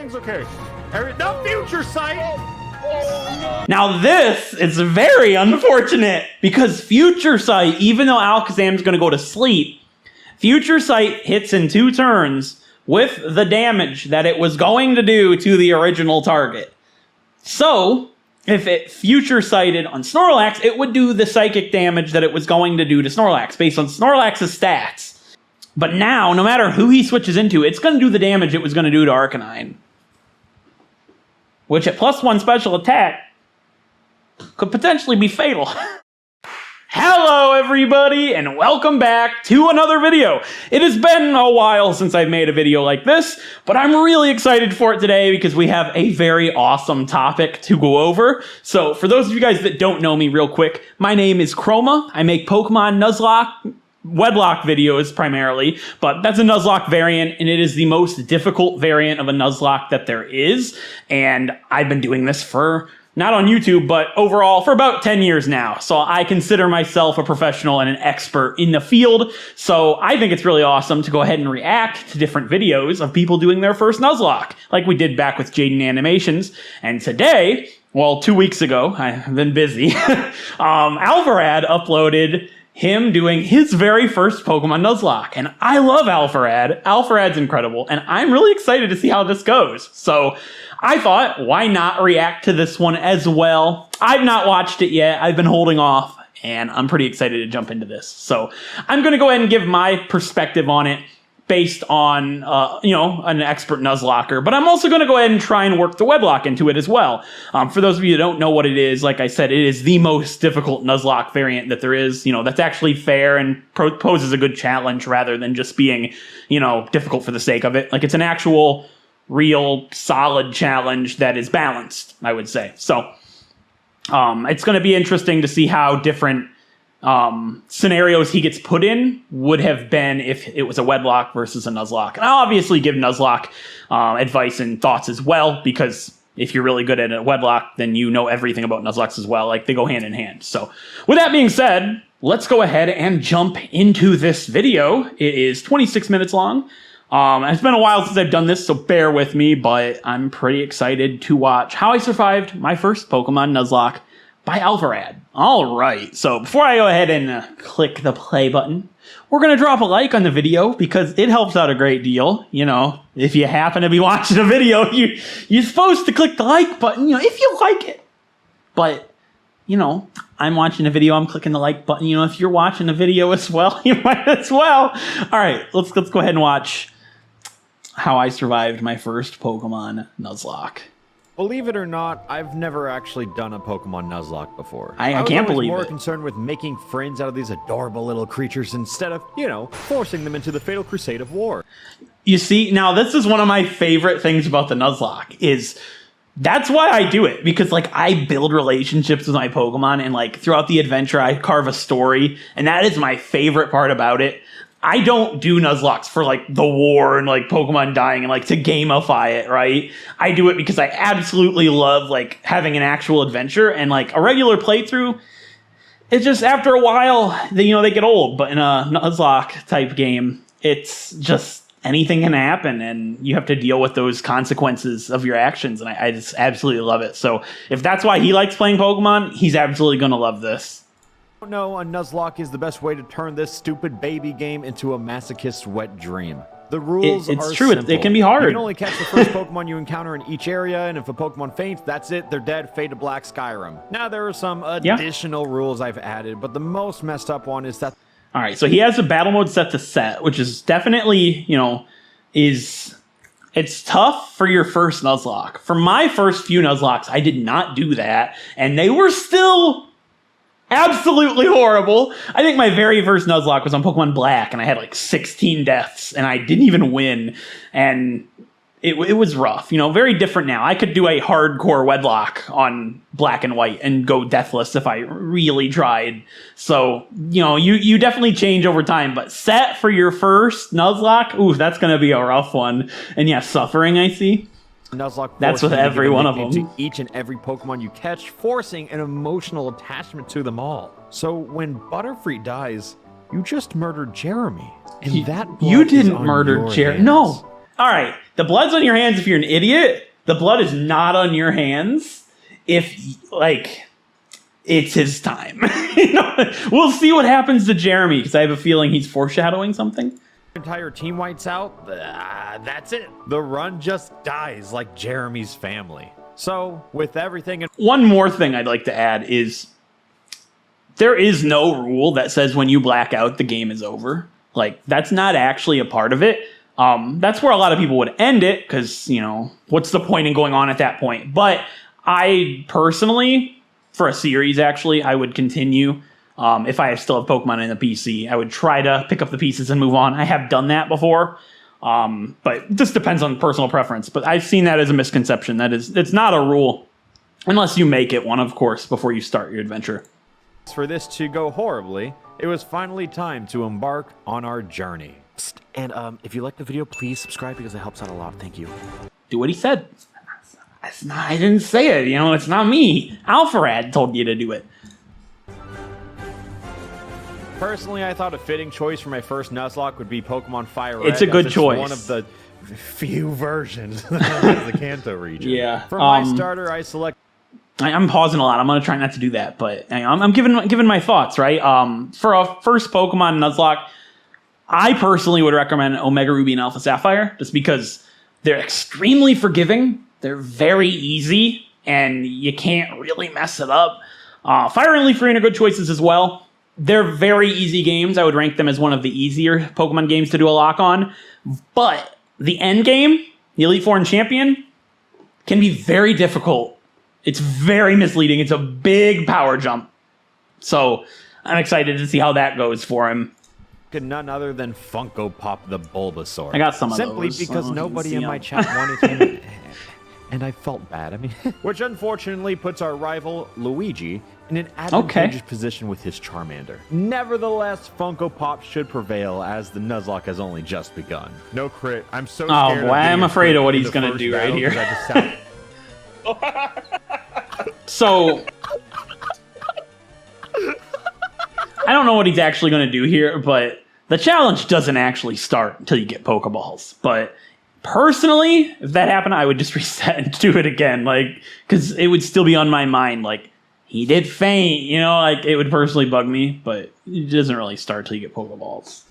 Everything's okay. The future sight! Now this is very unfortunate because Future Sight, even though Alakazam's going to go to sleep, Future Sight hits in 2 turns with the damage that it was going to do to the original target. So, if it Future Sighted on Snorlax, it would do the psychic damage that it was going to do to Snorlax based on Snorlax's stats. But now, no matter who he switches into, it's going to do the damage it was going to do to Arcanine. Which at +1 special attack could potentially be fatal. Hello everybody, and welcome back to another video. It has been a while since I've made a video like this, but I'm really excited for it today because we have a very awesome topic to go over. So for those of you guys that don't know me real quick, my name is Kroma. I make Pokémon Nuzlocke, Wedlock videos primarily, but that's a Nuzlocke variant, and it is the most difficult variant of a Nuzlocke that there is, and I've been doing this for, not on YouTube, but overall for about 10 years now, so I consider myself a professional and an expert in the field, so I think it's really awesome to go ahead and react to different videos of people doing their first Nuzlocke, like we did back with Jaden Animations, and today, well, 2 weeks ago, I've been busy, ALPHARAD uploaded him doing his very first Pokemon Nuzlocke. And I love ALPHARAD. ALPHARAD's incredible. And I'm really excited to see how this goes. So I thought, why not react to this one as well? I've not watched it yet. I've been holding off. And I'm pretty excited to jump into this. So I'm going to go ahead and give my perspective on it based on, an expert Nuzlocker. But I'm also going to go ahead and try and work the Wedlock into it as well. For those of you that don't know what it is, like I said, it is the most difficult Nuzlocke variant that there is. That's actually fair and poses a good challenge rather than just being, difficult for the sake of it. Like, it's an actual, real, solid challenge that is balanced, I would say. So, it's going to be interesting to see how different scenarios he gets put in would have been if it was a Wedlock versus a Nuzlocke. And I'll obviously give Nuzlocke advice and thoughts as well, because if you're really good at a Wedlock, then you know everything about Nuzlocks as well. Like, they go hand in hand. So with that being said, let's go ahead and jump into this video. It is 26 minutes long. It's been a while since I've done this, so bear with me, but I'm pretty excited to watch how I survived my first Pokemon Nuzlocke by ALPHARAD. All right, so before I go ahead and click the play button, we're going to drop a like on the video because it helps out a great deal. If you happen to be watching a video, you're supposed to click the like button, if you like it. But, I'm watching a video, I'm clicking the like button. If you're watching a video as well, you might as well. All right, let's go ahead and watch how I survived my first Pokemon Nuzlocke. Believe it or not, I've never actually done a Pokemon Nuzlocke before. I can't believe it. I was more concerned with making friends out of these adorable little creatures instead of, forcing them into the fatal crusade of war. You see, now this is one of my favorite things about the Nuzlocke is that's why I do it, because I build relationships with my Pokemon, and throughout the adventure I carve a story, and that is my favorite part about it. I don't do Nuzlockes for the war and Pokemon dying and to gamify it, right? I do it because I absolutely love having an actual adventure, and a regular playthrough, it's just after a while they get old. But in a Nuzlocke type game, it's just anything can happen, and you have to deal with those consequences of your actions, and I just absolutely love it. So if that's why he likes playing Pokemon, he's absolutely gonna love this. No, a Nuzlocke is the best way to turn this stupid baby game into a masochist's wet dream. The rules it's are true. simple. It can be hard. You can only catch the first Pokemon you encounter in each area, and if a Pokemon faints, that's it. They're dead. Fade to black, Skyrim. Now, there are some additional rules I've added, but the most messed up one is that... All right, so he has a battle mode set to set, which is definitely, it's tough for your first Nuzlocke. For my first few Nuzlockes, I did not do that, and they were still absolutely horrible. I think my very first Nuzlocke was on Pokemon Black, and I had 16 deaths, and I didn't even win, and it was rough. Very different now. I could do a hardcore Wedlock on Black and White and go deathless if I really tried. So, you definitely change over time, but set for your first Nuzlocke, ooh, that's going to be a rough one. And yeah, suffering, I see. Nuzlocke that's with every one of them. To each and every Pokemon you catch, forcing an emotional attachment to them all. So when Butterfree dies, you just murdered Jeremy, and that blood you didn't is on murder your Jeremy. hands. No. All right. the blood's on your hands if you're an idiot. The blood is not on your hands if, like, it's his time. You know? We'll see what happens to Jeremy, because I have a feeling he's foreshadowing something. Entire team whites out, that's it. The run just dies like Jeremy's family. So, with everything... One more thing I'd like to add is there is no rule that says when you black out, the game is over. Like, that's not actually a part of it. That's where a lot of people would end it, because, you know, what's the point in going on at that point? But I personally, for a series, actually, I would continue. If I still have Pokemon in the PC, I would try to pick up the pieces and move on. I have done that before, but this depends on personal preference. But I've seen that as a misconception. It's not a rule, unless you make it one, of course, before you start your adventure. For this to go horribly, it was finally time to embark on our journey. And if you liked the video, please subscribe because it helps out a lot. Thank you. Do what he said. I didn't say it. You know, it's not me. ALPHARAD told you to do it. Personally, I thought a fitting choice for my first Nuzlocke would be Pokemon Fire Red. It's a good choice. One of the few versions of the Kanto region. Yeah. For my starter, I select... I'm pausing a lot. I'm going to try not to do that, but I'm giving my thoughts, right? For a first Pokemon Nuzlocke, I personally would recommend Omega Ruby and Alpha Sapphire, just because they're extremely forgiving. They're very easy, and you can't really mess it up. Fire and Leaf Green are good choices as well. They're very easy games. I would rank them as one of the easier Pokemon games to do a lock on. But the end game, the Elite Four and Champion, can be very difficult. It's very misleading. It's a big power jump. So I'm excited to see how that goes for him. None other than Funko Pop the Bulbasaur. I got some of those. Simply because nobody in my chat wanted him. And I felt bad. I mean, which unfortunately puts our rival Luigi in an advantageous position with his Charmander. Nevertheless, Funko Pop should prevail as the Nuzlocke has only just begun. No crit. I'm so scared. Oh boy, I'm afraid of what he's gonna do right here. So I don't know what he's actually gonna do here, but the challenge doesn't actually start until you get Pokeballs. But personally, if that happened, I would just reset and do it again, like, because it would still be on my mind, like, he did faint, you know, like, it would personally bug me, but it doesn't really start till you get Pokeballs.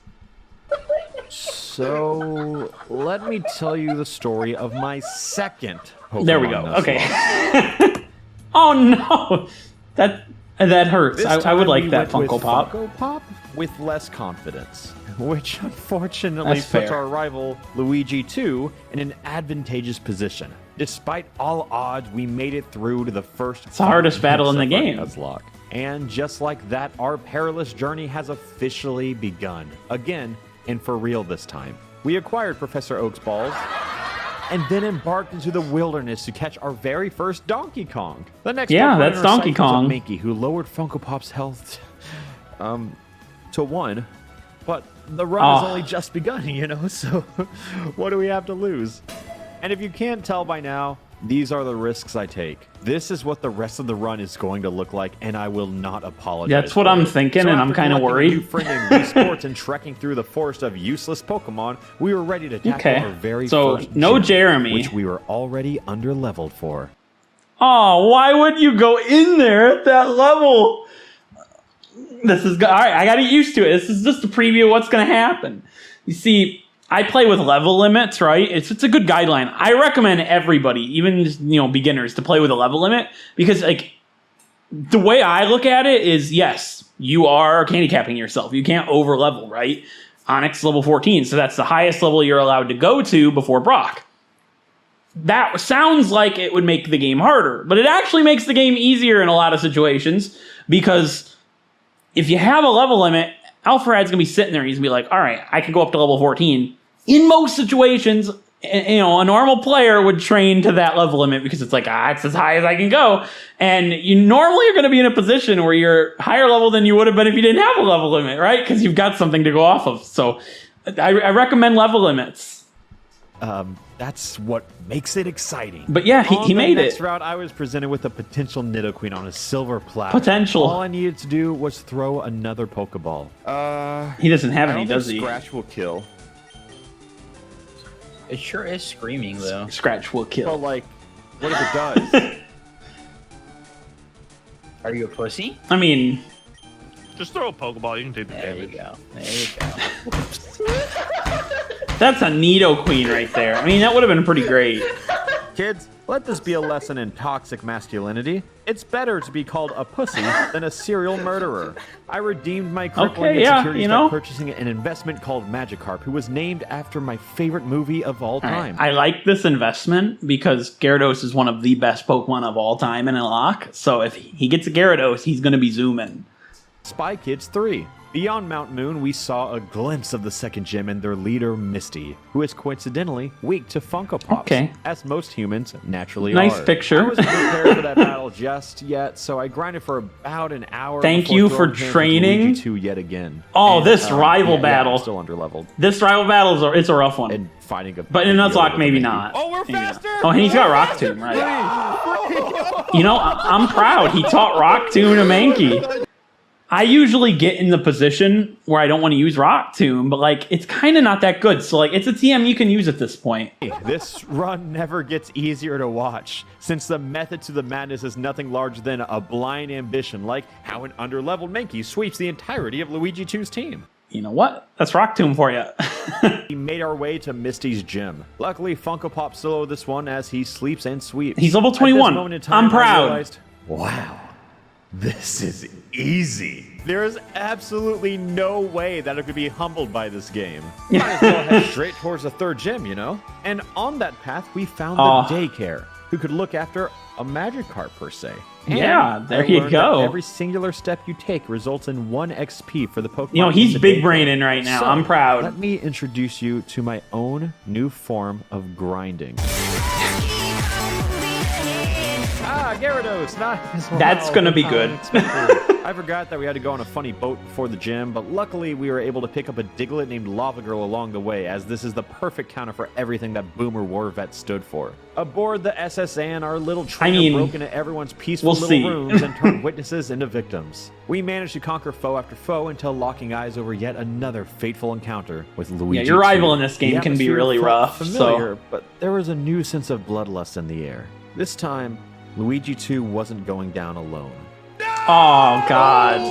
So, let me tell you the story of my second Pokemon. There we go, Nuzlocke. okay. Oh no! That hurts. I would like that Funko Pop. Funko Pop with less confidence, which unfortunately That's puts fair. our rival Luigi 2 in an advantageous position. Despite all odds, we made it through to the first. It's the hardest battle in the game. Nuzlocke. And just like that, our perilous journey has officially begun. Again, and for real this time. We acquired Professor Oak's balls, and then embarked into the wilderness to catch our very first Donkey Kong. The next Yeah, Pokemon that's in our Donkey sight was a Kong. Mankey who lowered Funko Pop's health to 1. But the run has only just begun, you know, so what do we have to lose? And if you can't tell by now, these are the risks I take. This is what the rest of the run is going to look like, and I will not apologize. That's what I'm thinking, and I'm kind of worried. New friend in Wii Sports and trekking through the forest of useless Pokemon, we were ready to tackle our very first no gym, Jeremy, which we were already under-leveled for. Oh, why would you go in there at that level? This is all right. I got to get used to it. This is just a preview of what's going to happen. You see, I play with level limits, right? It's a good guideline. I recommend everybody, even beginners, to play with a level limit because, like, the way I look at it is, yes, you are handicapping yourself. You can't over level, right? Onyx level 14, so that's the highest level you're allowed to go to before Brock. That sounds like it would make the game harder, but it actually makes the game easier in a lot of situations because if you have a level limit, ALPHARAD'S gonna be sitting there. He's gonna be like, all right, I can go up to level 14. In most situations, a normal player would train to that level limit because it's like, it's as high as I can go. And you normally are gonna be in a position where you're higher level than you would have been if you didn't have a level limit, right? Because you've got something to go off of. So I recommend level limits. That's what makes it exciting. But yeah, he made it. Next route, I was presented with a potential Nidoqueen on a silver platter. Potential. All I needed to do was throw another Pokeball. He doesn't have any, does he? Scratch will kill. It sure is screaming, though. Scratch will kill. But, like, what if it does? Are you a pussy? I mean, Just throw a Pokeball, you can take the There you damage. go. There you go. that's a Nido Queen right there. I mean, that would have been pretty great. Kids, let this be a lesson in toxic masculinity. It's better to be called a pussy than a serial murderer. I redeemed my crippling Okay, yeah, insecurities you know. by purchasing an investment called Magikarp, who was named after my favorite movie of all All right, time. I like this investment because Gyarados is one of the best Pokemon of all time in a lock. So if he gets a Gyarados, he's going to be zooming. Spy Kids 3. Beyond Mount Moon, we saw a glimpse of the second gym and their leader, Misty, who is coincidentally weak to Funko Pops, Okay. as most humans naturally Nice are. picture. I wasn't prepared for that battle just yet, so I grinded for about an hour. Thank before you throwing for hands with training. Luigi 2 yet again. Oh, this rival yeah, battle. I'm still underleveled. This rival battle it's a rough one. And fighting a But in Nuzlocke, maybe not. Oh, we're Maybe not. faster! Oh, and he's got Rock Tomb, right? You know, I'm proud. He taught Rock Tomb to Mankey. I usually get in the position where I don't want to use Rock Tomb, but like it's kind of not that good. So like it's a TM you can use at this point. This run never gets easier to watch, since the method to the madness is nothing larger than a blind ambition, like how an underleveled Mankey sweeps the entirety of Luigi 2's team. You know what? That's Rock Tomb for you. We made our way to Misty's gym. Luckily, Funko Pop solo this one as he sleeps and sweeps. He's level At this 21. moment in time, I'm proud. I realized, wow, this is easy. There is absolutely no way that I could be humbled by this game. Might as well head straight towards the third gym, you know? And on that path, we found the daycare, who could look after a Magikarp per se. And Yeah, there I you learned go. that every singular step you take results in 1 XP for the Pokemon. You know, in he's the big daycare. braining right now. So, I'm proud. Let me introduce you to my own new form of grinding. Gyarados, nice. That's gonna be good. I forgot that we had to go on a funny boat before the gym, but luckily we were able to pick up a Diglett named Lava Girl along the way, as this is the perfect counter for everything that Boomer War Vet stood for. Aboard the SS Anne, our little trainer broke into everyone's peaceful we'll little see. rooms and turned witnesses into victims. We managed to conquer foe after foe until locking eyes over yet another fateful encounter with Luigi. Yeah, your rival 2. in this game The can be atmosphere really felt rough, familiar, but there was a new sense of bloodlust in the air. This time, Luigi 2 wasn't going down alone. Oh God.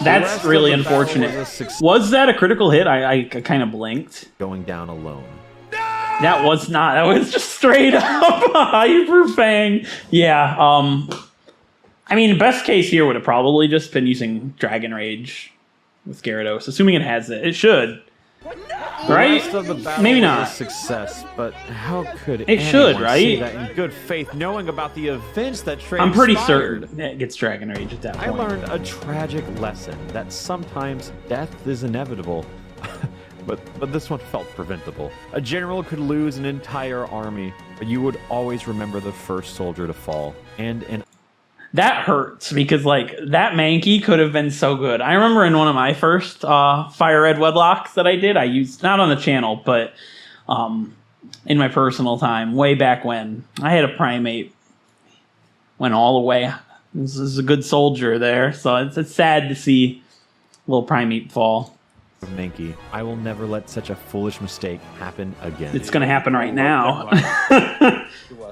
That's rest really of the battle unfortunate. was a success. Was that a critical hit? I kind of blinked. Going down alone. That was not. That was just straight up Hyper Fang. Yeah. I mean, best case here would have probably just been using Dragon Rage with Gyarados, assuming it has it. It should. Right? The rest of the battle Maybe was not. a success, but how could It should, anyone say right? that in good faith, knowing about the events that I'm pretty transpired? certain it gets Dragon Rage at that I point. learned a tragic lesson that sometimes death is inevitable. But this one felt preventable. A general could lose an entire army, but you would always remember the first soldier to fall. And an That hurts because like that Mankey could have been so good. I remember in one of my first Fire Red Wedlocks that I did, I used not on the channel, but in my personal time, way back when, I had a Primate. Went all the way. This is a good soldier there, so it's sad to see little Primate fall. Mankey, I will never let such a foolish mistake happen again. It's gonna happen right now.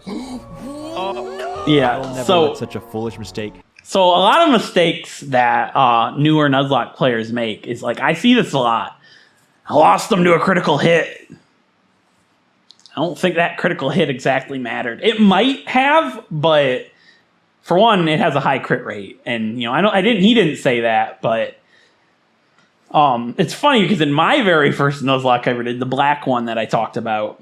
I Yeah. will never So let such a foolish mistake. So a lot of mistakes that newer Nuzlocke players make is like, I see this a lot. I lost them to a critical hit. I don't think that critical hit exactly mattered. It might have, but for one, it has a high crit rate, and you know, he didn't say that, but it's funny because in my very first Nuzlocke I ever did, the black one that I talked about,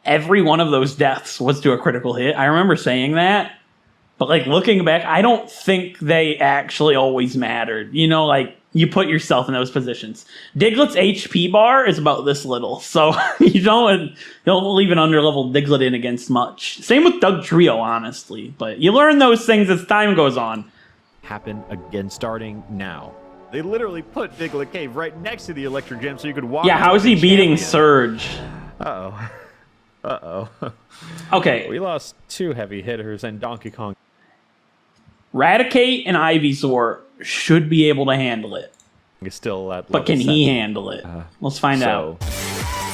every one of those deaths was to a critical hit. I remember saying that. But like looking back, I don't think they actually always mattered. You know, like you put yourself in those positions. Diglett's HP bar is about this little, so you don't leave an underleveled Diglett in against much. Same with Doug Trio, honestly. But you learn those things as time goes on. Happen again starting now. They literally put Diglett Cave right next to the Electric Gym so you could walk. Yeah, how is he like a beating champion. Surge? Uh-oh. Uh-oh. Okay, We lost 2 heavy hitters and Donkey Kong. Raticate and Ivysaur should be able to handle it. Is still at But level can he 7. handle it? Let's find out.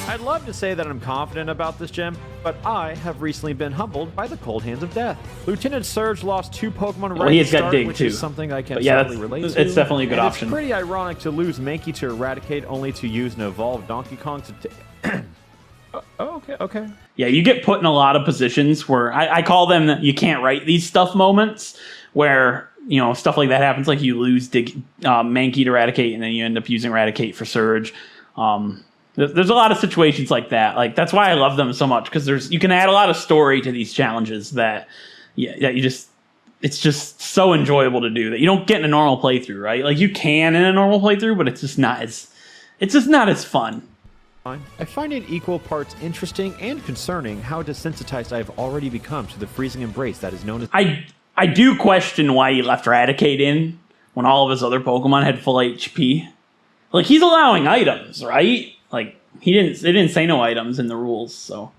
I'd love to say that I'm confident about this gym, but I have recently been humbled by the cold hands of death. Lieutenant Surge lost 2 Pokemon right he's at got start, Dig which too. is something I can But yeah, sadly relate to. it's definitely a good And option. It's pretty ironic to lose Mankey to Eradicate only to use an evolved Donkey Kong to... okay. Yeah, you get put in a lot of positions where I call them you can't write these stuff moments where, you know, stuff like that happens. Like you lose Mankey to Eradicate and then you end up using Eradicate for Surge. There's a lot of situations like that. Like that's why I love them so much, because you can add a lot of story to these challenges that it's just so enjoyable to do that you don't get in a normal playthrough, right? Like you can in a normal playthrough, but it's just not as fun. I find it equal parts interesting and concerning how desensitized I have already become to the freezing embrace that is known as... I do question why he left Eradicate in when all of his other Pokemon had full HP. Like he's allowing items, right? Like they didn't say no items in the rules, so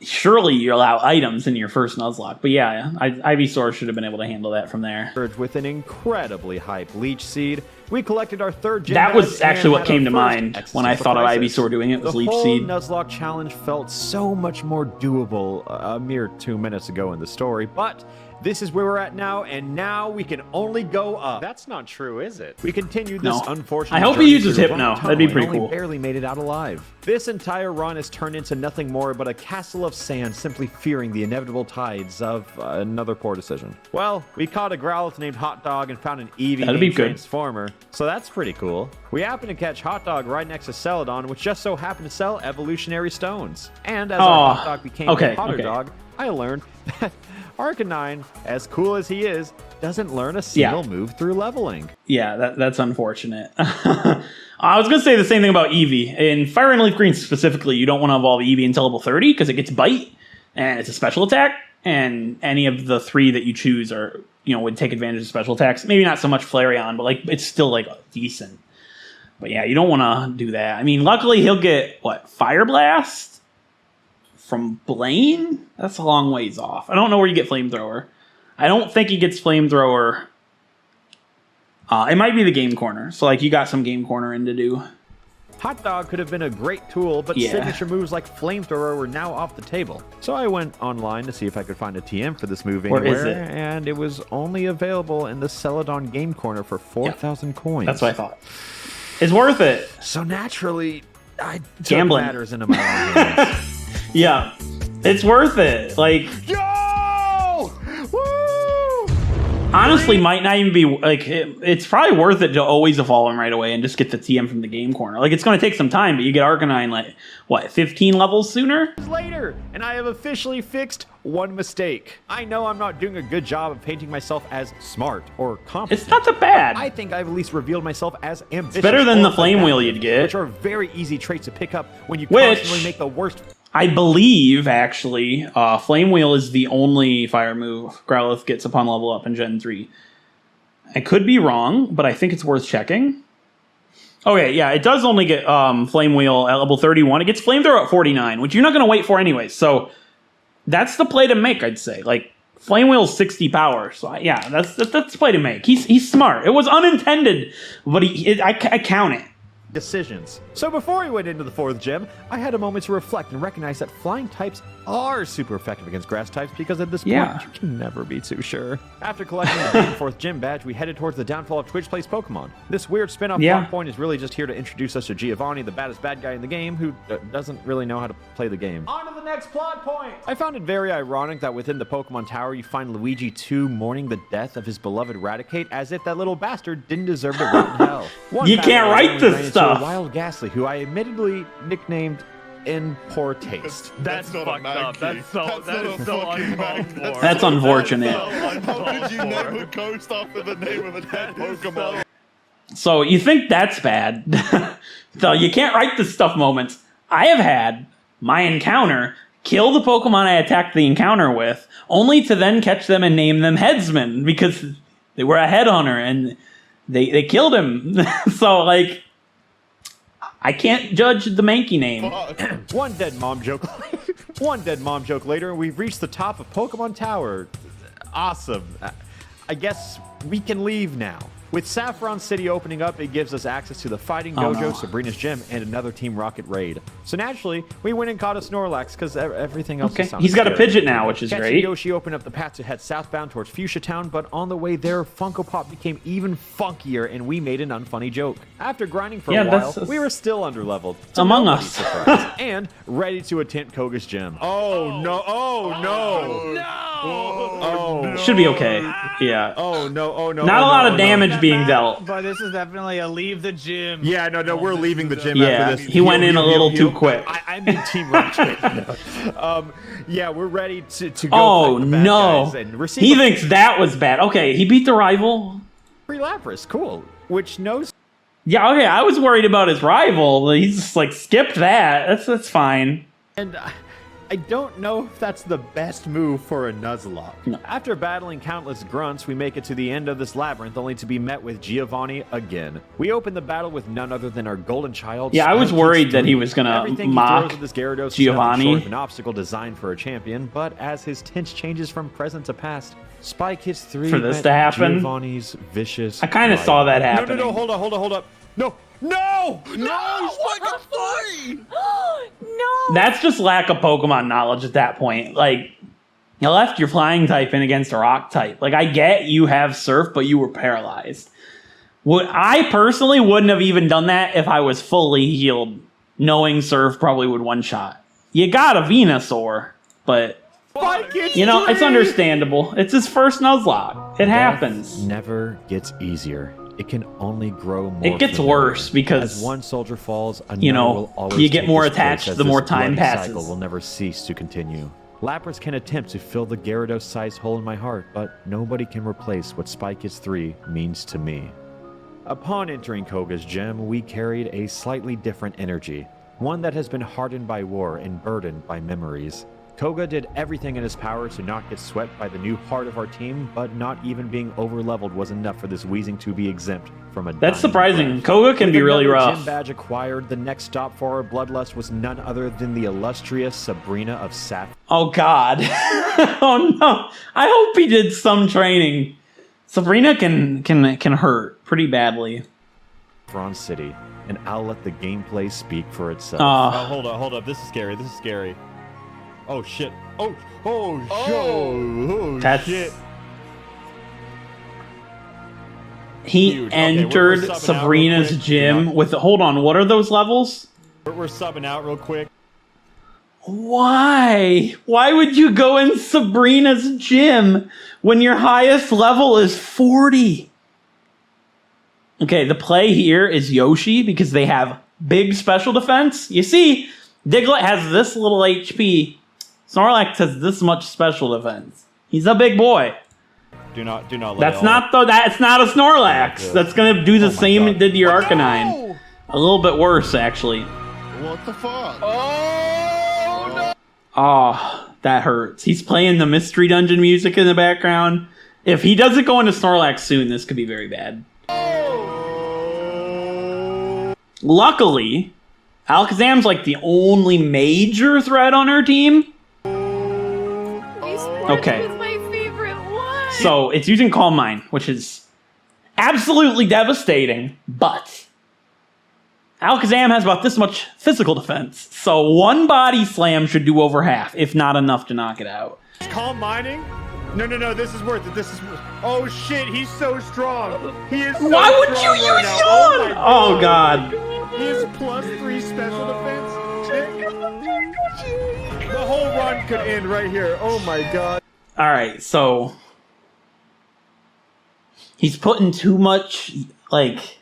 surely you allow items in your first Nuzlocke. But yeah, Ivysaur should have been able to handle that from there. With an incredibly hype Leech Seed, we collected our 3rd gym That was badge actually and what had came our to first mind when I thought of existential Ivysaur doing it, was The Leech whole Seed. Nuzlocke challenge felt so much more doable a mere 2 minutes ago in the story, but this is where we're at now, and now we can only go up. That's not true, is it? We continued this No. unfortunate I hope he journey uses through the Hypno. wrong That'd be tunnel pretty and only cool. barely made it out alive. This entire run has turned into nothing more but a castle of sand, simply fearing the inevitable tides of another poor decision. Well, we caught a Growlithe named Hot Dog and found an Eevee That'd be named good. Transformer, so that's pretty cool. We happened to catch Hot Dog right next to Celadon, which just so happened to sell evolutionary stones. And as our Hot Dog became a Hotter Dog, I learned that Arcanine, as cool as he is, doesn't learn a single move through leveling. Yeah, that's unfortunate. I was going to say the same thing about Eevee. In Fire and Leaf Green specifically, you don't want to evolve Eevee until level 30 because it gets Bite, and it's a special attack, and any of the 3 that you choose are, would take advantage of special attacks. Maybe not so much Flareon, but it's still decent. But yeah, you don't want to do that. I mean, luckily he'll get, Fire Blast from Blaine? That's a long ways off. I don't know where you get Flamethrower. I don't think he gets Flamethrower. It might be the Game Corner. So, you got some Game Corner in to do. Hot Dog could have been a great tool, but signature moves like Flamethrower were now off the table. So I went online to see if I could find a TM for this move anywhere, Where is it? and it was only available in the Celadon Game Corner for 4,000 coins. That's what I thought. It's worth it. So naturally, I took Gambling. matters into my own hands. Yeah, it's worth it. Yo! Woo! Honestly, might not even be it's probably worth it to always evolve him right away and just get the TM from the Game Corner. It's going to take some time, but you get Arcanine 15 levels sooner. Later, and I have officially fixed one mistake. I know I'm not doing a good job of painting myself as smart or competent. It's not that bad. I think I've at least revealed myself as ambitious. It's better than or the Flame Wheel adaptive, you'd get, which are very easy traits to pick up when you Which- constantly make the worst. I believe, actually, Flame Wheel is the only fire move Growlithe gets upon level up in Gen 3. I could be wrong, but I think it's worth checking. Okay, yeah, it does only get Flame Wheel at level 31. It gets Flamethrower at 49, which you're not going to wait for anyway. So that's the play to make, I'd say. Flame Wheel's 60 power. So yeah, that's the play to make. He's smart. It was unintended, but I count it. Decisions. So before we went into the 4th gym, I had a moment to reflect and recognize that flying types are super effective against grass types because at this point, you can never be too sure. After collecting the 4th gym badge, we headed towards the downfall of Twitch Plays Pokemon. This weird spin-off plot point is really just here to introduce us to Giovanni, the baddest bad guy in the game, who doesn't really know how to play the game. On to the next plot point! I found it very ironic that within the Pokemon Tower, you find Luigi 2 mourning the death of his beloved Raticate as if that little bastard didn't deserve to rot in hell. You can't write this stuff. A wild Ghastly, who I admittedly nicknamed in poor taste. That's not a fucked up. Mankey. That is so fucking uncalled Mankey. for. That's unfortunate. How did you name a ghost after the name of a dead Pokemon? So you think that's bad. So you can't write this stuff moments. I have had my encounter kill the Pokemon I attacked the encounter with, only to then catch them and name them Headsman because they were a headhunter and they killed him. So I can't judge the Mankey name. One dead mom joke later, and we've reached the top of Pokemon Tower. Awesome. I guess we can leave now. With Saffron City opening up, it gives us access to the Fighting Oh, Dojo, no. Sabrina's Gym, and another Team Rocket raid. So naturally, we went and caught a Snorlax because everything else Okay, is he's got a scary. Pidgeot now, which is Catching great. Yoshi opened up the path to head southbound towards Fuchsia Town, but on the way there, Funko Pop became even funkier, and we made an unfunny joke. After grinding for Yeah, a while, that's- we were still underleveled. Among nobody's Us. surprised, and ready to attempt Koga's Gym. Oh no! Oh no! Oh, Should be okay. Yeah. oh no! Oh no! Not oh, a lot no, of oh, no. damage being dealt. But this is definitely a leave the gym. Yeah, no, we're leaving the gym Yeah, after this. he went in a little Heal. too quick. I'm in Team Rocket. Yeah, we're ready to go. Oh, fight the bad no. guys and receive He a thinks that was bad. Okay, he beat the rival. free Lapras. Cool. Which knows. Yeah, okay, I was worried about his rival. He's just like, skipped that. That's fine. And I don't know if that's the best move for a Nuzlocke. No. After battling countless grunts, we make it to the end of this labyrinth, only to be met with Giovanni again. We open the battle with none other than our golden child. Yeah, I was Spike worried Kids that he 3. was gonna Everything he mock throws at this Gyarados is Giovanni. nothing short of an obstacle designed for a champion, but as his tense changes from present to past, Spike hits 3 For this met to happen? Giovanni's vicious. I kind of rival. saw that No, happening. no, hold up. No! No, Spike got three. No! That's just lack of Pokemon knowledge at that point. Like, you left your flying type in against a rock type. Like, I get you have Surf, but you were paralyzed. I personally wouldn't have even done that if I was fully healed, knowing Surf probably would one-shot. You got a Venusaur, but, Spike hits you know, it's 3! understandable. It's his first Nuzlocke. It happens. Never gets easier. It can only grow more. It gets familiar. worse because, As one soldier falls, another you know, will always you get take more his place, attached as the more this time bloody passes. cycle will never cease to continue. Lapras can attempt to fill the Gyarados-sized hole in my heart, but nobody can replace what Spike is 3 means to me. Upon entering Koga's gym, we carried a slightly different energy, one that has been hardened by war and burdened by memories. Koga did everything in his power to not get swept by the new heart of our team, but not even being over-leveled was enough for this wheezing to be exempt from a That's dying surprising. breath. Koga can With be really another rough. Gym badge acquired, the next stop for our bloodlust was none other than the illustrious Sabrina of Oh God. Oh no. I hope he did some training. Sabrina can hurt pretty badly. Saffron City, and I'll let the gameplay speak for itself. Oh, Uh, hold up. This is scary. Oh shit. That's shit. he Huge. Okay, we're entered subbing out real Sabrina's quick. gym Yeah. with hold on, what are those levels? We're subbing out real quick. Why? Why would you go in Sabrina's gym when your highest level is 40? Okay, the play here is Yoshi because they have big special defense. You see, Diglett has this little HP. Snorlax has this much special defense. He's a big boy. Do not let That's it all- that's not a Snorlax. Yeah. That's gonna do the Oh my same it God. did to your What? Arcanine. No! A little bit worse, actually. What the fuck? Oh, that hurts. He's playing the Mystery Dungeon music in the background. If he doesn't go into Snorlax soon, this could be very bad. Luckily, Alakazam's like the only major threat on her team. Okay. Was my favorite one. So it's using Calm Mind, which is absolutely devastating, but Alakazam has about this much physical defense. So one body slam should do over half, if not enough to knock it out. Calm mining? No, this is worth it. Oh shit, he's so strong. He is so Why would you strong right use now. Yawn? my Oh god. He is +3 special defense. The whole run could end right here. Oh my god. Alright, so he's putting too much, what's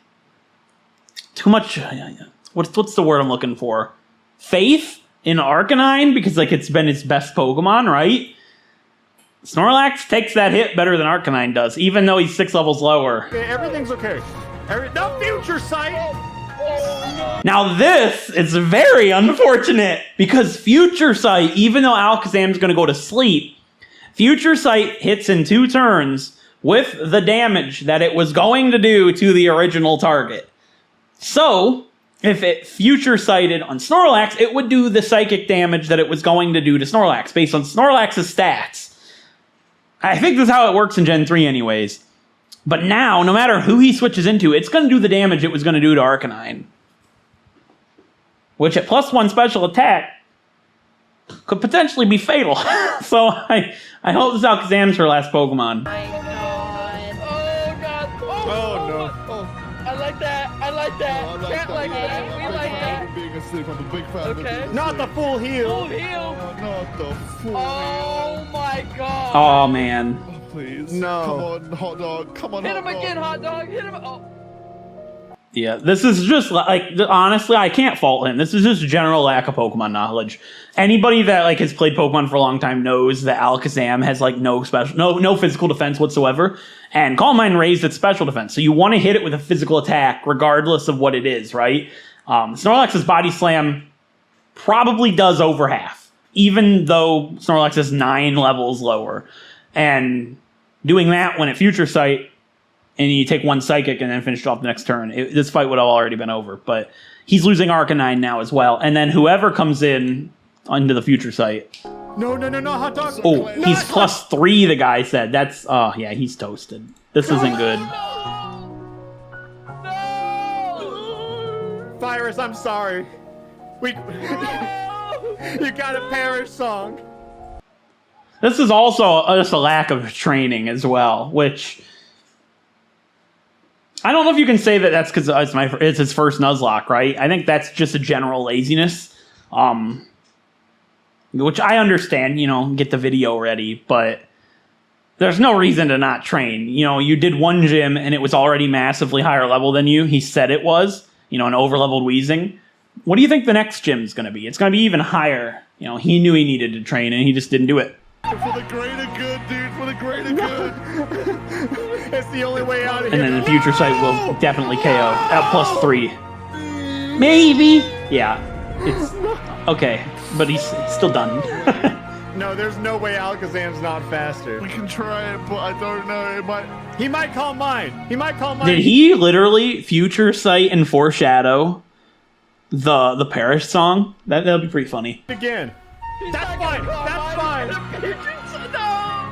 the word I'm looking for? Faith in Arcanine, because it's been its best Pokemon, right? Snorlax takes that hit better than Arcanine does, even though he's 6 levels lower. Okay, everything's okay. The future sight. Now this is very unfortunate, because Future Sight, even though Alakazam's going to go to sleep, Future Sight hits in 2 turns with the damage that it was going to do to the original target. So, if it Future Sighted on Snorlax, it would do the psychic damage that it was going to do to Snorlax, based on Snorlax's stats. I think this is how it works in Gen 3 anyways. But now, no matter who he switches into, it's going to do the damage it was going to do to Arcanine. Which at +1 special attack could potentially be fatal. So I hope this Alakazam's her last Pokemon. My God. Oh god. Oh, no. Oh, I like that. I like that. I like Can't that. like that. We like that. Being asleep. I'm a big fan of Okay. being Not the asleep. full heal. Full heal. Oh, not the full Oh my God. Oh, man. heal. Oh, please. No. Come on, hot dog. Come on, Hit hot him again, dog. hot dog. Hit him. Oh. Yeah, this is just, like, honestly, I can't fault him. This is just general lack of Pokemon knowledge. Anybody that, like, has played Pokemon for a long time knows that Alakazam has, like, no physical defense whatsoever. And Calm Mind raised its special defense. So you want to hit it with a physical attack, regardless of what it is, right? Snorlax's Body Slam probably does over half, even though Snorlax is 9 levels lower. And doing that when at Future Sight, and you take 1 Psychic and then finish it off the next turn, this fight would have already been over. But he's losing Arcanine now as well. And then whoever comes in into the Future Sight. No, hot dog. Oh, he's +3, the guy said. That's, oh, yeah, he's toasted. This isn't good. Virus, I'm sorry. You got a perish song. This is also just a lack of training as well, which I don't know if you can say that that's because it's his first Nuzlocke, right? I think that's just a general laziness, which I understand. You know, get the video ready, but there's no reason to not train. You know, you did 1 gym and it was already massively higher level than you. He said it was, you know, an overleveled Weezing. What do you think the next gym's going to be? It's going to be even higher. You know, he knew he needed to train and he just didn't do it. For the greater good, dude. For the greater good. It's the only way out of And here. then the Future Sight will definitely KO at +3. Maybe. Yeah. It's okay, but he's still done. No, there's no way Alakazam's not faster. We can try it, but I don't know. It might. He might call mine. Did he literally Future Sight and foreshadow the Parish song? That'll be pretty funny. again? He's That's not gonna fine. call That's mine. fine. No.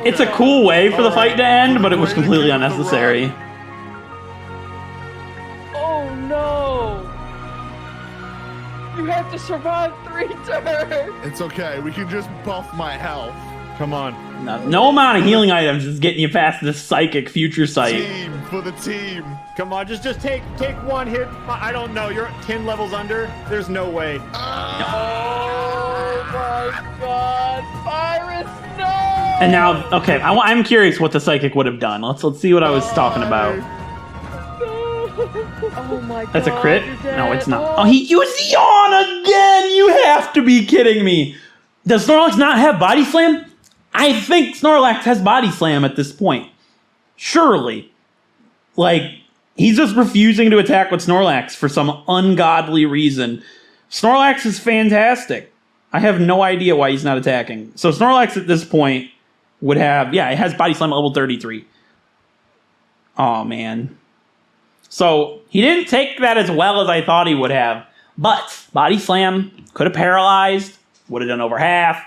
It's a cool way for the fight to end, but it was completely unnecessary. Oh no. You have to survive 3 turns. It's okay. We can just buff my health. Come on. No amount of healing items is getting you past this Psychic Future Sight. Team for the team. Come on, just take 1 hit. I don't know. You're 10 levels under. There's no way. Oh my God. Virus, no. And now, okay, I'm curious what the Psychic would have done. Let's see what I was talking about. Oh my God. That's a crit? you're dead. No, it's not. Oh, he used Yawn again! You have to be kidding me. Does Snorlax not have Body Slam? I think Snorlax has Body Slam at this point. Surely. Like, he's just refusing to attack with Snorlax for some ungodly reason. Snorlax is fantastic. I have no idea why he's not attacking. So Snorlax at this point would have... Yeah, it has Body Slam at level 33. Oh, man. So he didn't take that as well as I thought he would have. But Body Slam could have paralyzed. Would have done over half.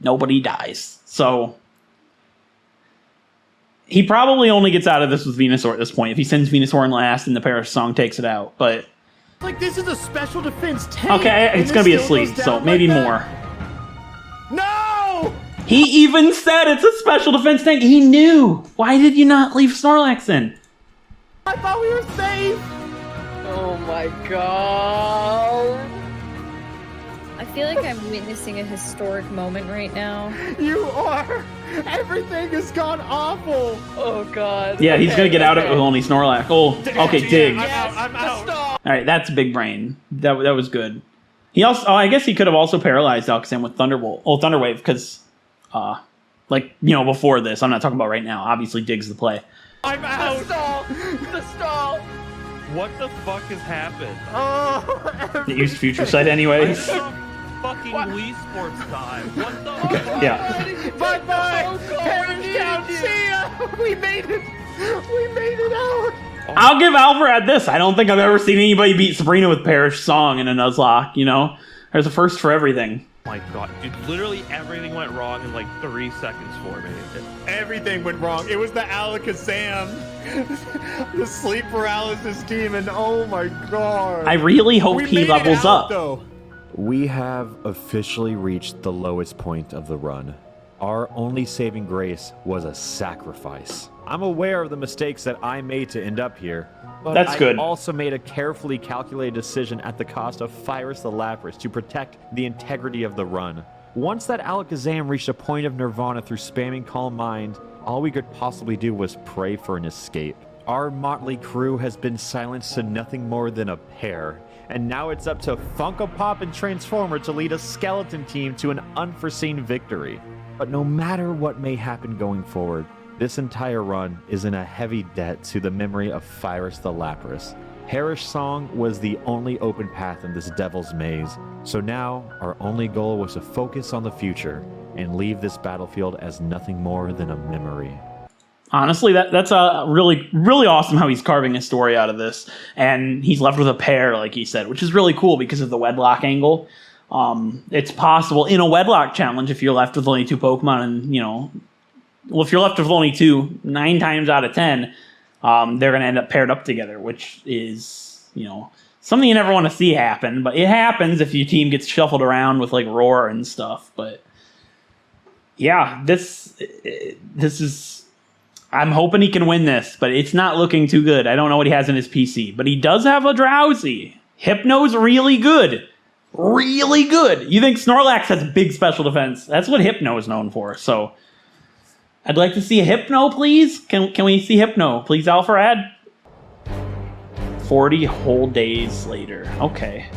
Nobody dies. So he probably only gets out of this with Venusaur at this point. If he sends Venusaur in last and the Parish song takes it out. But Like, this is a special defense tank. okay, and it's this going to be still asleep. goes So down maybe like more. that? No! He even said it's a special defense tank. He knew. Why did you not leave Snorlax in? I thought we were safe. Oh my God. I feel like I'm witnessing a historic moment right now. You are. Everything has gone awful. Oh God. Yeah, he's going to get out of it with only Snorlax. Oh, okay, dig. I'm out. All right, that's big brain. That was good. He also, I guess he could have also paralyzed Alakazam with Thunderbolt, Thunderwave, because, like, you know, before this, I'm not talking about right now. Obviously, Dig's the play. I'm out. The stall. What the fuck has happened? Oh, It used Future Sight anyways. It's fucking Wii Sports time. What the Okay, fuck? yeah. bye-bye. Perish down. See ya. We made it. We made it out. I'll give Alpharad this. I don't think I've ever seen anybody beat Sabrina with Parish Song in a Nuzlocke, you know? There's a first for everything. My god, dude, literally everything went wrong in like 3 seconds for me. Everything went wrong. It was the Alakazam, the sleep paralysis demon. Oh my god. I really hope he levels up. Though. We have officially reached the lowest point of the run. Our only saving grace was a sacrifice. I'm aware of the mistakes that I made to end up here, but That's good. I also made a carefully calculated decision at the cost of Fyrus the Lapras to protect the integrity of the run. Once that Alakazam reached a point of nirvana through spamming Calm Mind, all we could possibly do was pray for an escape. Our motley crew has been silenced to nothing more than a pair, and now it's up to Funko Pop and Transformer to lead a skeleton team to an unforeseen victory. But no matter what may happen going forward, this entire run is in a heavy debt to the memory of Fyrus the Lapras. Harish Song was the only open path in this devil's maze, so now our only goal was to focus on the future and leave this battlefield as nothing more than a memory. Honestly, that's a really, really awesome how he's carving a story out of this. And he's left with a pair, like he said, which is really cool because of the Wedlock angle. It's possible in a Wedlock challenge if you're left with only 2 Pokemon and, you know, well, if you're left with only 2, 9 times out of 10, they're going to end up paired up together, which is, you know, something you never want to see happen. But it happens if your team gets shuffled around with, like, Roar and stuff. But, yeah, this is... I'm hoping he can win this, but it's not looking too good. I don't know what he has in his PC, but he does have a Drowsy. Hypno's really good. Really good. You think Snorlax has big special defense. That's what Hypno is known for. So I'd like to see a Hypno, please. Can we see Hypno? Please, Alpharad? 40 whole days later. Okay.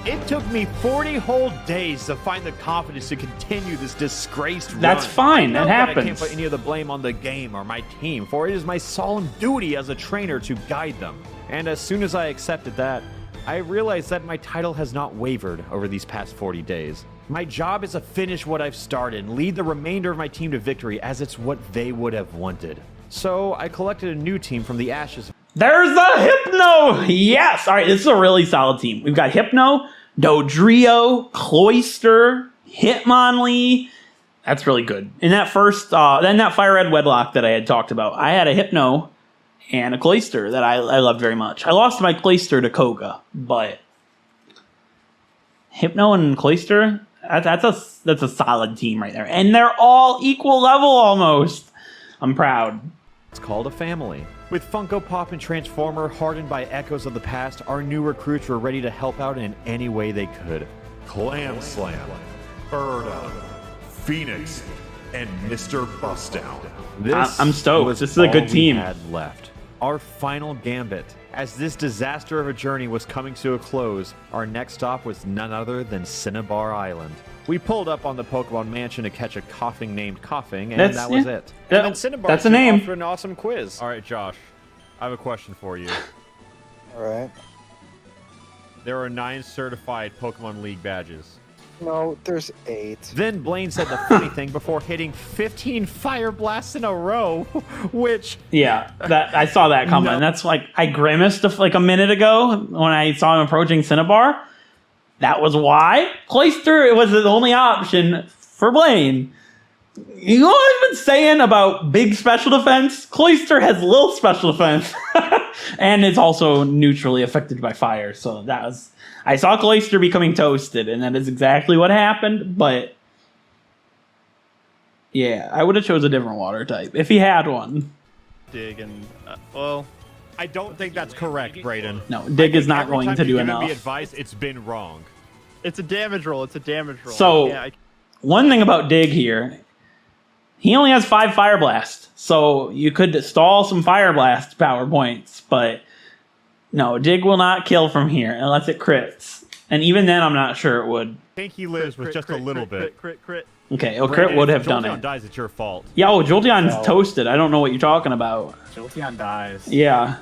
It took me 40 whole days to find the confidence to continue this disgraced run. That's fine. That happens. I can't put any of the blame on the game or my team, for it is my solemn duty as a trainer to guide them. And as soon as I accepted that, I realized that my title has not wavered over these past 40 days. My job is to finish what I've started and lead the remainder of my team to victory, as it's what they would have wanted. So I collected a new team from the ashes. There's the Hypno! Yes! All right, this is a really solid team. We've got Hypno, Dodrio, Cloyster, Hitmonlee. That's really good. In that first, then that Fire Red Wedlock that I had talked about, I had a Hypno and a Cloyster that I loved very much. I lost my Cloyster to Koga, but Hypno and Cloyster, that's a solid team right there. And they're all equal level almost. I'm proud. It's called a family. With Funko Pop and Transformer hardened by echoes of the past, our new recruits were ready to help out in any way they could. Clam Slam, Birdo, Phoenix, and Mr. Bustdown. This I'm stoked. was This is a good all we team. had left. Our final gambit. As this disaster of a journey was coming to a close, our next stop was none other than Cinnabar Island. We pulled up on the Pokemon Mansion to catch a coughing named Coughing, and that was it. And then Cinnabar that's a name. offered an awesome quiz. All right, Josh, I have a question for you. All right. There are 9 certified Pokemon League badges. No, there's 8. Then Blaine said the funny thing before hitting 15 Fire Blasts in a row, which... Yeah, that I saw that coming. No. That's like, I grimaced like a minute ago when I saw him approaching Cinnabar. That was why. Cloyster was the only option for Blaine. You know what I've been saying about big special defense? Cloyster has little special defense. And it's also neutrally affected by fire. So that was... I saw Cloyster becoming toasted, and that is exactly what happened, but... Yeah, I would have chose a different water type, if he had one. Dig and, well, I don't think that's correct, Brayden. No, Dig is not Every going time to you've do given enough. me advice, it's been wrong. It's a damage roll. It's a damage roll. So, one thing about Dig here, he only has 5 Fire Blast, so you could stall some Fire Blast power points, but no, Dig will not kill from here unless it crits. And even then, I'm not sure it would. I think he lives with just a little bit. Crit. Okay, crit would have done Jolteon it. dies, it's your fault. Yeah, Jolteon's toasted. I don't know what you're talking about. Jolteon dies. Yeah.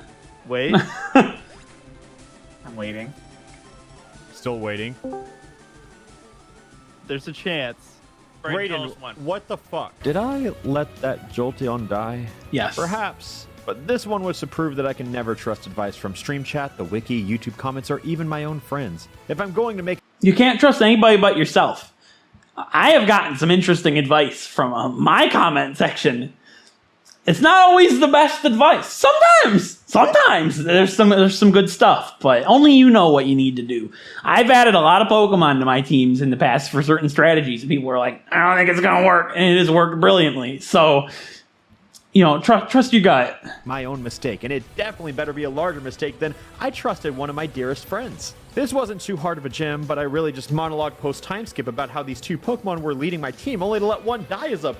Wait. I'm waiting. Still waiting. There's a chance. Brayden, what the fuck? Did I let that Jolteon die? Yes. Perhaps. But this one was to prove that I can never trust advice from Stream Chat, the wiki, YouTube comments, or even my own friends. If I'm going to make... You can't trust anybody but yourself. I have gotten some interesting advice from my comment section. It's not always the best advice. Sometimes there's some good stuff, but only you know what you need to do. I've added a lot of Pokemon to my teams in the past for certain strategies, and people were like, I don't think it's gonna work, and it has worked brilliantly. So, you know, trust your gut. My own mistake, and it definitely better be a larger mistake than I trusted one of my dearest friends. This wasn't too hard of a gym, but I really just monologue post time skip about how these two Pokemon were leading my team, only to let one die as a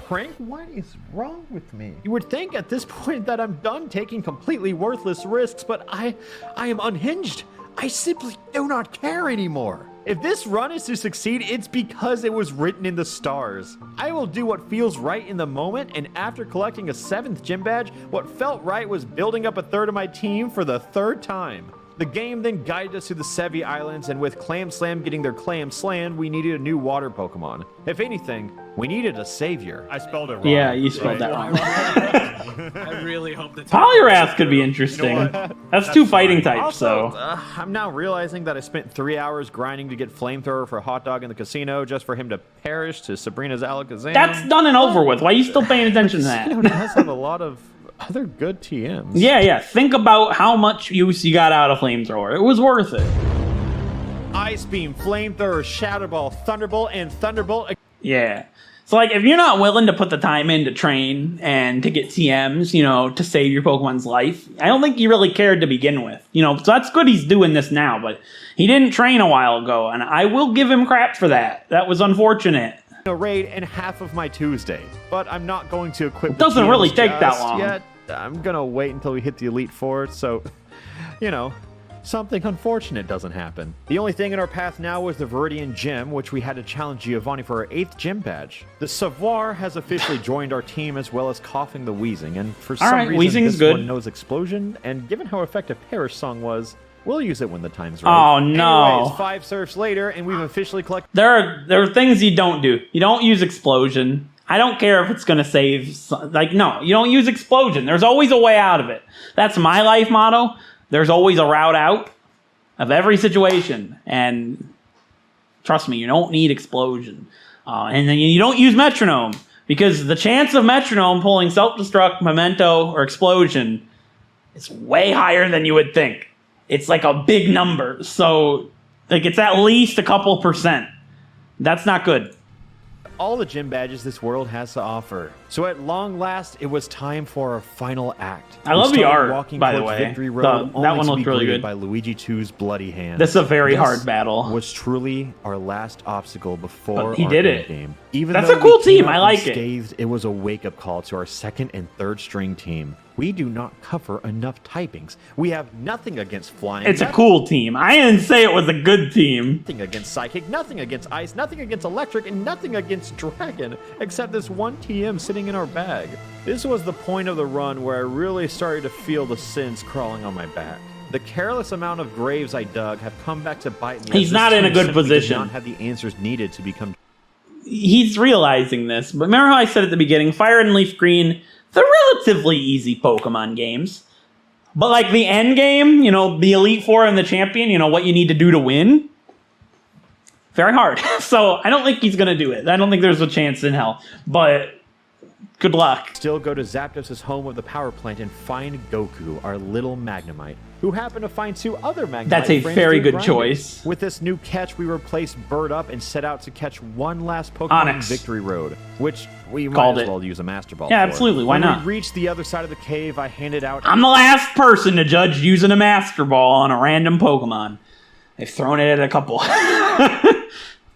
prank? What is wrong with me? You would think at this point that I'm done taking completely worthless risks, but I am unhinged. I simply do not care anymore. If this run is to succeed, it's because it was written in the stars. I will do what feels right in the moment, and after collecting a 7th gym badge, what felt right was building up a third of my team for the 3rd time. The game then guided us to the Sevi Islands, and with Clam Slam getting their Clam Slammed, we needed a new water Pokemon. If anything, we needed a savior. I spelled it wrong. Yeah, you spelled that wrong. I really hope that Poliwrath could be interesting. That's two fighting types, Also, so. I'm now realizing that I spent 3 hours grinding to get Flamethrower for a hot dog in the casino just for him to perish to Sabrina's Alakazam. That's done and over with. Why are you still paying attention to that? Casino does have a lot of other good TMs. Yeah. Think about how much use you got out of Flamethrower. It was worth it. Ice Beam, Flamethrower, Shadow Ball, Thunderbolt, and Thunderbolt. Yeah. So, like, if you're not willing to put the time in to train and to get TMs, you know, to save your Pokemon's life, I don't think you really cared to begin with. You know, so that's good he's doing this now, but he didn't train a while ago, and I will give him crap for that. That was unfortunate. A raid and half of my Tuesday, but I'm not going to equip. It doesn't really take that long. Yet. I'm gonna wait until we hit the Elite Four, so you know, something unfortunate doesn't happen. The only thing in our path now was the Viridian Gym, which we had to challenge Giovanni for our 8th gym badge. The Savoir has officially joined our team, as well as Coughing the Wheezing, and for some reason Wheezing's this good. one knows Explosion, and given how effective Perish Song was, we'll use it when the time's right. Oh, no. Anyways, 5 surfs later, and we've officially collected. There are things you don't do. You don't use Explosion. I don't care if it's going to save... Like, no, you don't use Explosion. There's always a way out of it. That's my life motto. There's always a route out of every situation. And trust me, you don't need Explosion. And then you don't use Metronome, because the chance of Metronome pulling Self-Destruct, Memento, or Explosion is way higher than you would think. It's like a big number. So, like, it's at least a couple %. That's not good. All the gym badges this world has to offer. So at long last, it was time for our final act. I love We the started art, walking by the towards way. Victory Road, That only one to looked be really greeted good. by Luigi 2's bloody hands. This is a very hard battle. Was truly our last obstacle before But he our did end it. game. Even That's though a cool we came team. out I like it. unscathed, it was a wake-up call to our 2nd and 3rd string team. We do not cover enough typings. We have nothing against flying. It's a cool team. I didn't say it was a good team. Nothing against Psychic, nothing against Ice, nothing against Electric, and nothing against Dragon, except this one TM sitting in our bag. This was the point of the run where I really started to feel the sins crawling on my back. The careless amount of graves I dug have come back to bite me. He's not in a good position. Did not have the answers needed to become. He's realizing this. But remember how I said at the beginning, Fire and Leaf Green, they're relatively easy Pokemon games. But like the end game, you know, the Elite Four and the Champion, you know, what you need to do to win, very hard. So I don't think he's going to do it. I don't think there's a chance in hell. But good luck. Still go to Zapdos' home of the power plant and find Goku, our little Magnemite, who happened to find 2 other Magnemite That's a friends very through good grinding. choice. With this new catch, we replaced Bird Up and set out to catch one last Pokemon Onyx. on Victory Road, which we Called might as it. well use a Master Ball Yeah, for. absolutely. Why when not? we reached the other side of the cave, I handed out... I'm the last person to judge using a Master Ball on a random Pokemon. They've thrown it at a couple.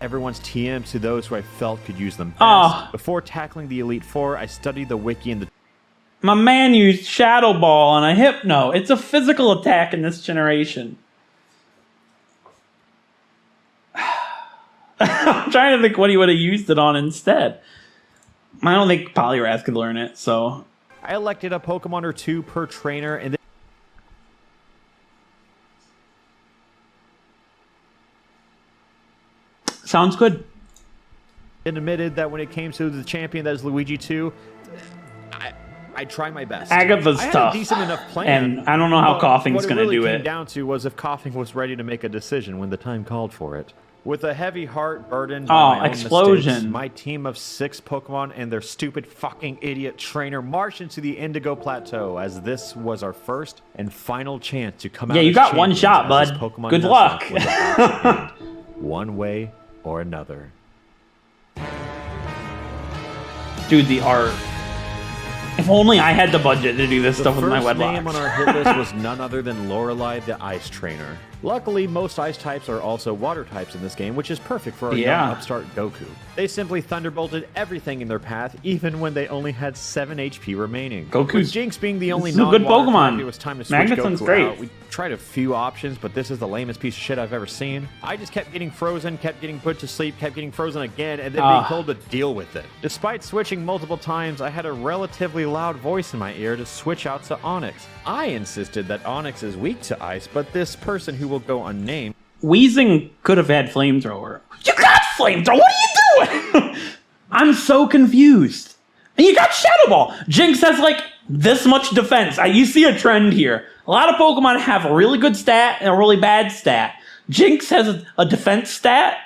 everyone's TMs to those who I felt could use them best. Oh. Before tackling the Elite Four, I studied the wiki and the... My man used Shadow Ball on a Hypno. It's a physical attack in this generation. I'm trying to think what he would have used it on instead. I don't think Poliwrath could learn it, so... I elected a Pokemon or 2 per trainer, and then... Sounds good. and admitted that when it came to the champion that is Luigi 2, I try my best. Agatha's I had tough. a decent enough plan. And I don't know how but Coughing's what going to really do came it. down to was if Coughing was ready to make a decision when the time called for it. With a heavy heart burdened by my own explosion. mistakes, my team of 6 Pokemon and their stupid fucking idiot trainer marched into the Indigo Plateau as this was our first and final chance to come out. Yeah, you as got one champions shot, as this bud. Pokemon Good Nuzlocke luck. was about to end, one way or another. Dude, the art. If only I had the budget to do this stuff with my The first Wedlock. name on our hit list was none other than Lorelei the Ice Trainer. Luckily, most ice types are also water types in this game, which is perfect for our young upstart Goku. They simply thunderbolted everything in their path, even when they only had 7 HP remaining. Goku's With Jinx being the only this is a good non-water Pokemon. type, it was time to switch Magneton's Goku great. out. We tried a few options, but this is the lamest piece of shit I've ever seen. I just kept getting frozen, kept getting put to sleep, kept getting frozen again, and then being told to deal with it. Despite switching multiple times, I had a relatively loud voice in my ear to switch out to Onyx. I insisted that Onyx is weak to ice, but this person who will go unnamed Weezing could have had Flamethrower. You got Flamethrower! What are you doing? I'm so confused. And you got Shadow Ball. Jinx has like this much defense. You see a trend here. A lot of Pokemon have a really good stat and a really bad stat. Jinx has a defense stat.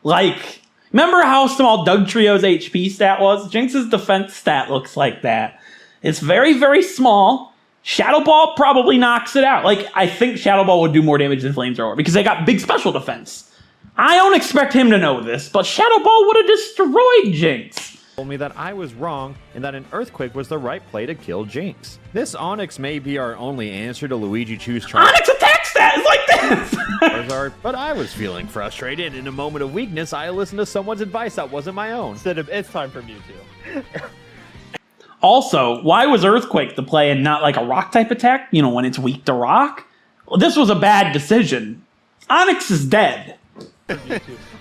Like, remember how small Dugtrio's HP stat was? Jinx's defense stat looks like that. It's very, very small. Shadow Ball probably knocks it out. Like, I think Shadow Ball would do more damage than Flamethrower because they got big special defense. I don't expect him to know this, but Shadow Ball would have destroyed Jinx. Told me that I was wrong and that an Earthquake was the right play to kill Jinx. This Onyx may be our only answer to Luigi Chu's try. Onyx attack stat is like this! But I was feeling frustrated. In a moment of weakness, I listened to someone's advice that wasn't my own. Instead of, it's time for Mewtwo. Also, why was Earthquake the play and not like a rock type attack? You know, when it's weak to rock? Well, this was a bad decision. Onyx is dead.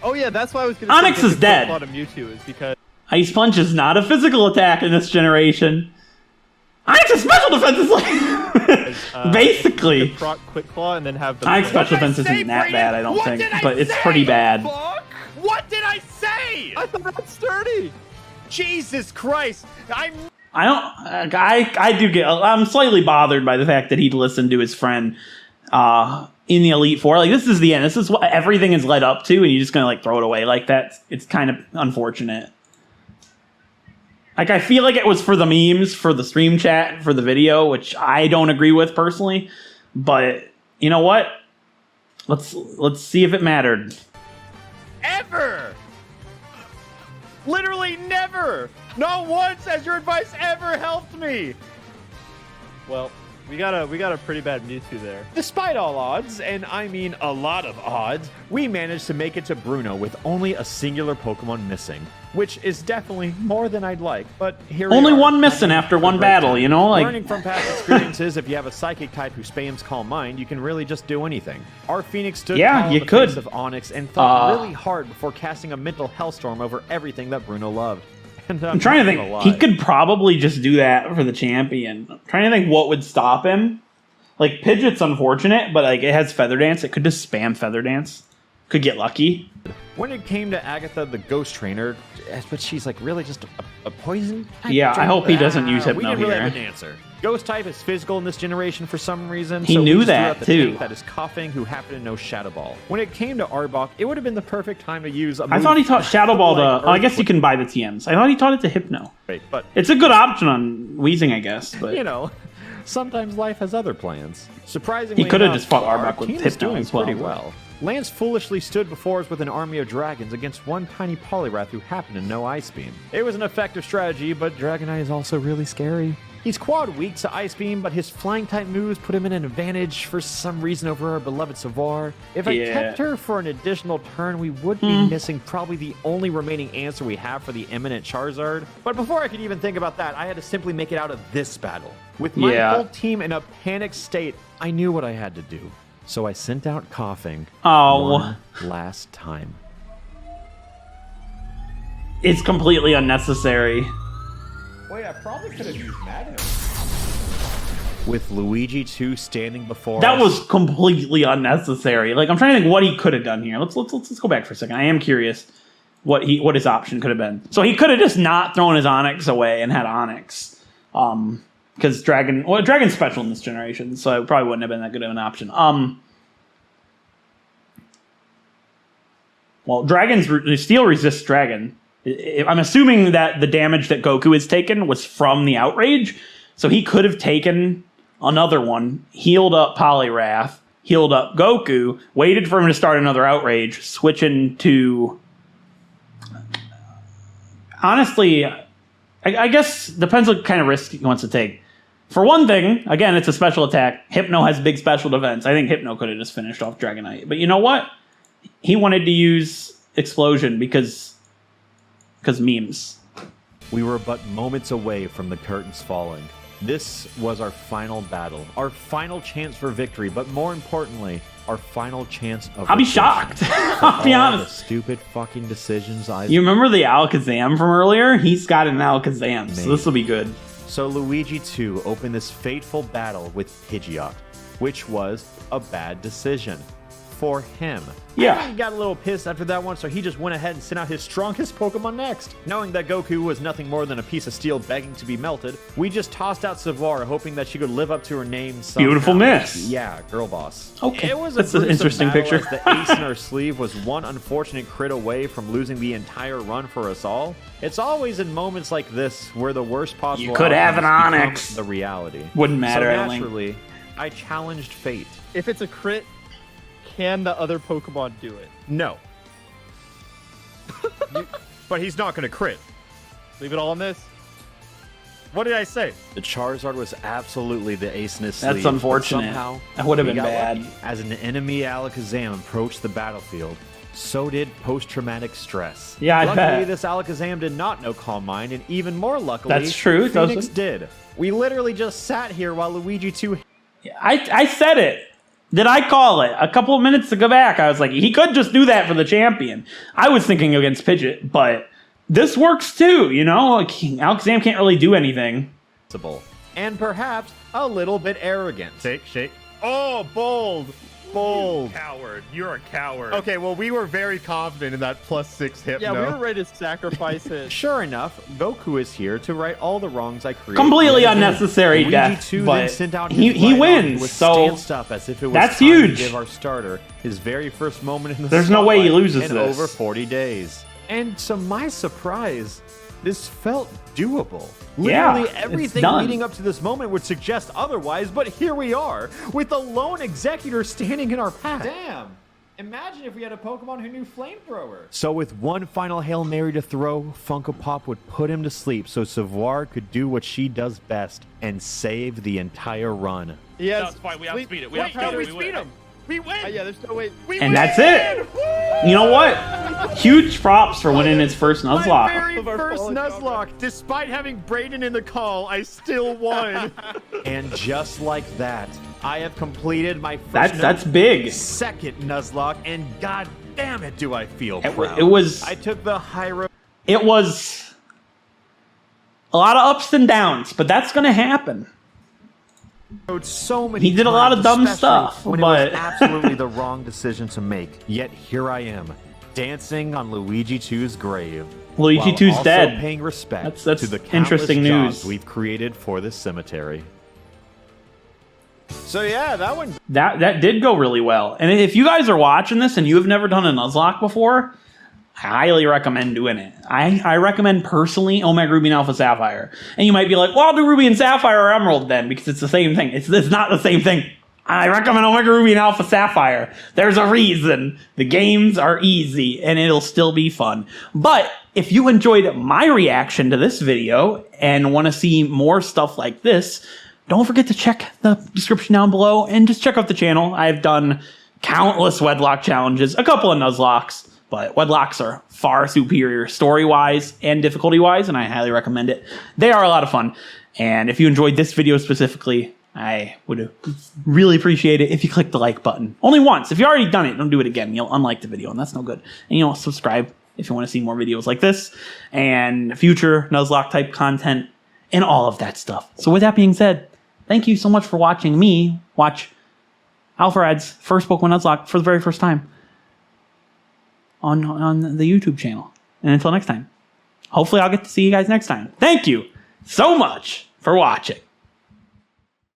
Oh yeah, that's why I was going to Onyx is dead. A lot of Mewtwo is because Ice Punch is not a physical attack in this generation. Onyx's special defense is like... basically. proc Quick Claw and then have the... Onyx special defense isn't that bad, I don't think. But it's pretty bad. What did I say? I thought it was sturdy. Jesus Christ! I'm slightly bothered by the fact that he'd listened to his friend in the Elite Four. Like, this is the end. This is what everything is led up to, and you're just gonna like throw it away like that. It's kind of unfortunate. Like, I feel like it was for the memes, for the stream chat, for the video, which I don't agree with personally. But you know what? Let's see if it mattered. Ever! Literally never! Not once has your advice ever helped me! Well, we got a pretty bad Mewtwo there. Despite all odds, and I mean a lot of odds, we managed to make it to Bruno with only a singular Pokemon missing, which is definitely more than I'd like, but here we Only are. one missing after one battle, you know? Like, Learning from past experiences, if you have a Psychic type who spams Calm Mind, you can really just do anything. Our Phoenix stood tall you in the could. face of Onyx and thought really hard before casting a mental hellstorm over everything that Bruno loved. And I'm trying to think. He could probably just do that for the champion. I'm trying to think what would stop him. Like, Pidgeot's unfortunate, but like it has Feather Dance. It could just spam Feather Dance. Could get lucky. When it came to Agatha, the Ghost Trainer, but she's like really just a poison type. Yeah, I hope he doesn't use We Hypno didn't really here. have an answer. Ghost type is physical in this generation for some reason. He so knew we just threw that, out the too. tank that is coughing, who happened to know Shadow Ball. When it came to Arbok, it would have been the perfect time to use a move I thought he taught Shadow Ball like to... Oh, I guess you Earthquake. can buy the TMs. I thought he taught it to Hypno. But It's a good option on Weezing, I guess. But you know, sometimes life has other plans. Surprisingly, He could have enough, just fought our Arbok with team is Hypno doing as well. pretty well. Lance foolishly stood before us with an army of dragons against one tiny Poliwrath who happened to know Ice Beam. It was an effective strategy, but Dragonite is also really scary. He's quad weak to Ice Beam, but his flying type moves put him in an advantage for some reason over our beloved Savar. If I kept her for an additional turn, we would be missing probably the only remaining answer we have for the imminent Charizard. But before I could even think about that, I had to simply make it out of this battle. With my whole team in a panicked state, I knew what I had to do. So I sent out coughing one last time. It's completely unnecessary. Wait, I probably could have used Magnum. With Luigi 2 standing before That us. was completely unnecessary. Like, I'm trying to think what he could have done here. Let's go back for a second. I am curious what his option could have been. So he could have just not thrown his Onyx away and had Onyx. Because Dragon's special in this generation, so it probably wouldn't have been that good of an option. Well, steel resists dragon. I'm assuming that the damage that Goku has taken was from the outrage, so he could have taken another one, healed up Poliwrath, healed up Goku, waited for him to start another outrage, switching to... Honestly, I guess depends what kind of risk he wants to take. For one thing, again, it's a special attack. Hypno has big special defense. I think Hypno could have just finished off Dragonite. But you know what? He wanted to use Explosion because memes. We were but moments away from the curtains falling. This was our final battle, our final chance for victory, but more importantly, our final chance of I'll be redemption. shocked. I'll be All honest. the stupid fucking decisions I... You remember the Alakazam from earlier? He's got an Alakazam, so this will be good. So Luigi 2 opened this fateful battle with Pidgeot, which was a bad decision for him. Yeah. He got a little pissed after that one, so he just went ahead and sent out his strongest Pokemon next. Knowing that Goku was nothing more than a piece of steel begging to be melted, we just tossed out Savar, hoping that she could live up to her name somehow. Beautiful miss. Yeah, girl boss. Okay, It was that's a an interesting battle picture. as the ace in our sleeve was one unfortunate crit away from losing the entire run for us all. It's always in moments like this where the worst possible You could have an outcomes become Onix. the reality. Wouldn't matter, I So don't think. naturally, I challenged fate. If it's a crit, can the other Pokemon do it? No. But he's not going to crit. Leave it all on this? What did I say? The Charizard was absolutely the ace in his That's sleeve. but unfortunate. Somehow, That would have we been got bad. lucky. As an enemy Alakazam approached the battlefield, so did post-traumatic stress. Yeah, I luckily, bet. this Alakazam did not know Calm Mind, and even more luckily, That's true, Phoenix doesn't- did. We literally just sat here while Luigi 2... I said it. Did I call it? A couple of minutes to go back, I was like, he could just do that for the champion. I was thinking against Pidgeot, but this works too, you know? Like, Alakazam can't really do anything. And perhaps a little bit arrogant. Shake. Oh, bold. Bold. Coward. You're a coward. Okay, well, we were very confident in that +6 Hypno. Yeah, we were ready to sacrifice it. Sure enough, Goku is here to right all the wrongs I created. Completely Yet again, unnecessary Luigi death, 2 but then sent out he his right arm, wins, who was so stanced up as if it was that's time huge. to give our starter his very first moment in the There's no way he spotlight loses in this. over 40 days. And to my surprise, this felt doable. Yeah, Literally it's everything done. leading up to this moment would suggest otherwise, but here we are, with the lone executor standing in our path. Damn. Imagine if we had a Pokemon who knew Flamethrower. So with one final Hail Mary to throw, Funko Pop would put him to sleep so Savoir could do what she does best and save the entire run. Yes. No, it's fine. We outspeed it. We Wait, no, outspeed we it. speed him. We win. Yeah, there's no way. And that's it. You know what? Huge props for winning his first My Nuzlocke. very Of our first fallen Nuzlocke. Despite having Brayden in the call, I still won. And just like that, I have completed my first That's big. second Nuzlocke, and god damn it do I feel proud. It was I took the high road. it was a lot of ups and downs, but that's gonna happen. So many He did a lot times, of dumb especially stuff, when but- it was absolutely the wrong decision to make. Yet here I am, dancing on Luigi 2's grave. Luigi while 2's also dead. paying respect That's to the countless interesting jobs news. we've created for this cemetery. So yeah, that one. That did go really well. And if you guys are watching this and you have never done a Nuzlocke before, I highly recommend doing it. I recommend personally Omega Ruby and Alpha Sapphire. And you might be like, well, I'll do Ruby and Sapphire or Emerald then, because it's the same thing. It's not the same thing. I recommend Omega Ruby and Alpha Sapphire. There's a reason. The games are easy and it'll still be fun. But if you enjoyed my reaction to this video and want to see more stuff like this, don't forget to check the description down below and just check out the channel. I've done countless Wedlock challenges, a couple of Nuzlocks, but Wedlocks are far superior story-wise and difficulty-wise, and I highly recommend it. They are a lot of fun. And if you enjoyed this video specifically, I would really appreciate it if you click the like button. Only once. If you already done it, don't do it again. You'll unlike the video, and that's no good. And you know, subscribe if you want to see more videos like this and future Nuzlocke type content and all of that stuff. So with that being said, thank you so much for watching me watch ALPHARAD'S first Pokemon Nuzlocke for the very first time on the YouTube channel. And until next time, hopefully I'll get to see you guys next time. Thank you so much for watching.